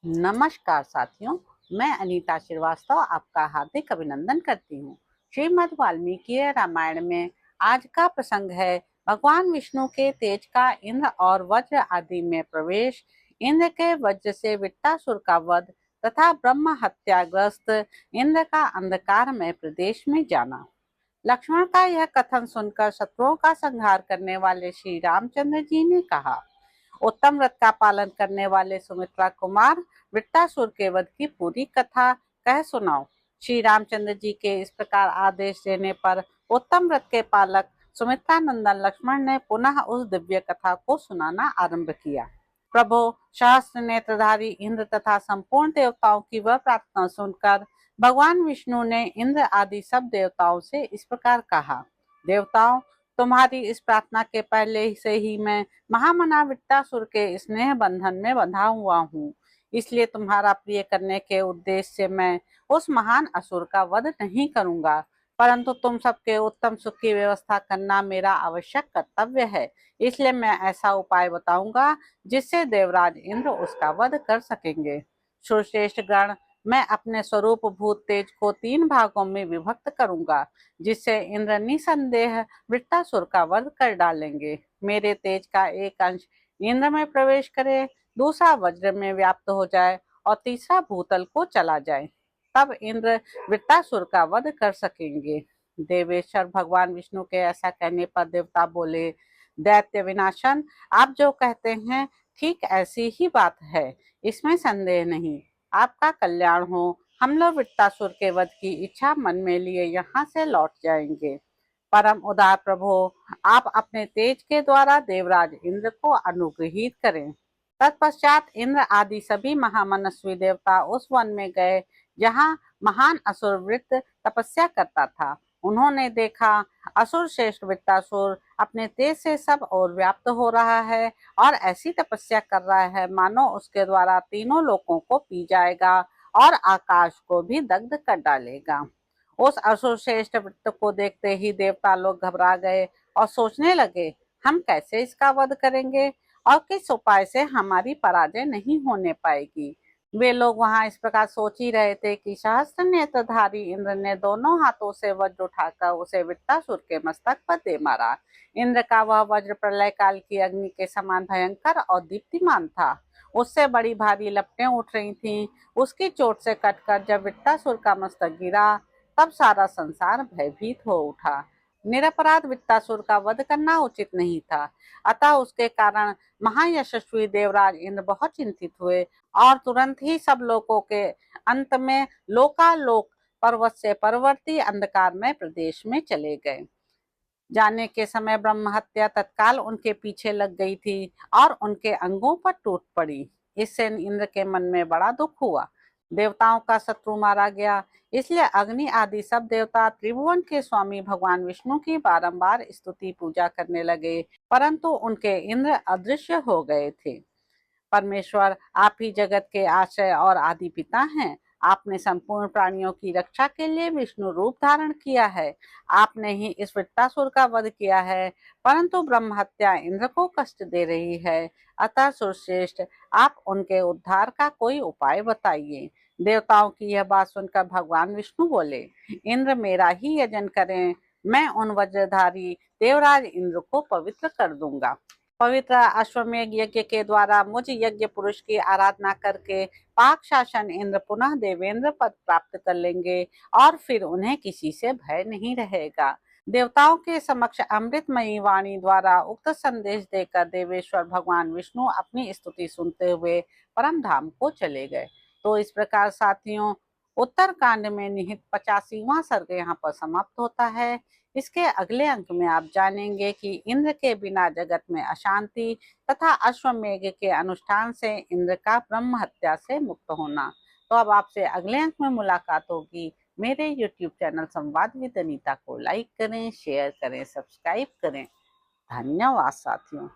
नमस्कार साथियों, मैं अनीता श्रीवास्तव आपका हार्दिक अभिनंदन करती हूँ। श्रीमद् वाल्मीकि रामायण में आज का प्रसंग है भगवान विष्णु के तेज का इंद्र और वज्र आदि में प्रवेश, इंद्र के वज्र से वित्तासुर का वध तथा ब्रह्म हत्याग्रस्त इंद्र का अंधकार में प्रदेश में जाना। लक्ष्मण का यह कथन सुनकर शत्रुओं का संहार करने वाले श्री रामचंद्र जी ने कहा, उत्तम व्रत का पालन करने वाले सुमित्रा कुमार वृत्तासुर के वध की पूरी कथा कह सुनाओ। श्री रामचंद्र जी के इस प्रकार आदेश देने पर उत्तम व्रत के पालक सुमित्रा नंदन लक्ष्मण ने पुनः उस दिव्य कथा को सुनाना आरंभ किया। प्रभु, सहस्त्र नेत्रधारी इंद्र तथा संपूर्ण देवताओं की वह प्रार्थना सुनकर भगवान विष्णु ने इंद्र आदि सब देवताओं से इस प्रकार कहा, देवताओं, तुम्हारी इस प्रार्थना के पहले से ही मैं महामना वृत्तासुर के स्नेह बंधन में बंधा हुआ हूँ। इसलिए तुम्हारा प्रिय करने के उद्देश्य से मैं उस महान असुर का वध नहीं करूंगा, परंतु तुम सबके उत्तम सुख की व्यवस्था करना मेरा आवश्यक कर्तव्य है। इसलिए मैं ऐसा उपाय बताऊंगा जिससे देवराज इंद्र उसका वध कर सकेंगे। सुश्रेष्ठ गण, मैं अपने स्वरूप भूत तेज को 3 भागों में विभक्त करूंगा, जिससे इंद्र निसंदेह वृत्तासुर का वध कर डालेंगे। मेरे तेज का एक अंश इंद्र में प्रवेश करे, दूसरा वज्र में व्याप्त हो जाए और तीसरा भूतल को चला जाए, तब इंद्र वृत्तासुर का वध कर सकेंगे। देवेश्वर भगवान विष्णु के ऐसा कहने पर देवता बोले, दैत्य विनाशन, आप जो कहते हैं ठीक ऐसी ही बात है, इसमें संदेह नहीं। आपका कल्याण हो। हम लोग वृत्तासुर के वध की इच्छा मन में लिए यहाँ से लौट जाएंगे। परम उदार प्रभु, आप अपने तेज के द्वारा देवराज इंद्र को अनुग्रहित करें। तत्पश्चात इंद्र आदि सभी महामनस्वी देवता उस वन में गए जहाँ महान असुर वृत्त तपस्या करता था। उन्होंने देखा असुर श्रेष्ठ वृत्तासुर अपने तेज से सब और व्याप्त हो रहा है और ऐसी तपस्या कर रहा है मानो उसके द्वारा तीनों लोकों को पी जाएगा और आकाश को भी दग्ध कर डालेगा। उस असुर श्रेष्ठ वृत्त को देखते ही देवता लोग घबरा गए और सोचने लगे, हम कैसे इसका वध करेंगे और किस उपाय से हमारी पराजय नहीं होने पाएगी। वे लोग वहां इस प्रकार सोच ही रहे थे कि सहस्त्र नेत्रधारी इंद्र ने दोनों हाथों से वज्र उठाकर उसे वृत्तासुर के मस्तक पर दे मारा। इंद्र का वह वज्र प्रलय काल की अग्नि के समान भयंकर और दीप्तिमान था। उससे बड़ी भारी लपटें उठ रही थीं। उसकी चोट से कटकर जब वृत्तासुर का मस्तक गिरा, तब सारा संसार भयभीत हो उठा। निरपराध वृत्तासुर का वध करना उचित नहीं था, अतः उसके कारण महायशस्वी देवराज इंद्र बहुत चिंतित हुए और तुरंत ही सब लोगों के अंत में लोकालोक पर्वत से परवर्ती अंधकार में प्रदेश में चले गए। जाने के समय ब्रह्म हत्या तत्काल उनके पीछे लग गई थी और उनके अंगों पर टूट पड़ी। इससे इंद्र के मन में बड़ा दुख हुआ। देवताओं का शत्रु मारा गया, इसलिए अग्नि आदि सब देवता त्रिभुवन के स्वामी भगवान विष्णु की बारंबार स्तुति पूजा करने लगे, परंतु उनके इंद्र अदृश्य हो गए थे। परमेश्वर, आप ही जगत के आश्रय और आदि पिता हैं। आपने संपूर्ण प्राणियों की रक्षा के लिए विष्णु रूप धारण किया है। आपने ही इस वृत्तासुर का वध किया है, परंतु ब्रह्म हत्या इंद्र को कष्ट दे रही है। अतः सुरश्रेष्ठ, आप उनके उद्धार का कोई उपाय बताइए। देवताओं की यह बात सुनकर भगवान विष्णु बोले, इंद्र मेरा ही यजन करें, मैं उन वज्रधारी देवराज इंद्र को पवित्र कर दूंगा। पवित्र अश्वमेध यज्ञ के द्वारा मुझ यज्ञ पुरुष की आराधना करके पाक शासन इंद्र पुनः देवेंद्र पद प्राप्त कर लेंगे और फिर उन्हें किसी से भय नहीं रहेगा। देवताओं के समक्ष अमृतमयी वाणी द्वारा उक्त संदेश देकर देवेश्वर भगवान विष्णु अपनी स्तुति सुनते हुए परम धाम को चले गए। तो इस प्रकार साथियों, उत्तर कांड में निहित 85वां सर्ग यहाँ पर समाप्त होता है। इसके अगले अंक में आप जानेंगे कि इंद्र के बिना जगत में अशांति तथा अश्वमेघ के अनुष्ठान से इंद्र का ब्रह्म हत्या से मुक्त होना। तो अब आपसे अगले अंक में मुलाकात होगी। मेरे YouTube चैनल संवाद विद अनीता को लाइक करें, शेयर करें, सब्सक्राइब करें। धन्यवाद साथियों।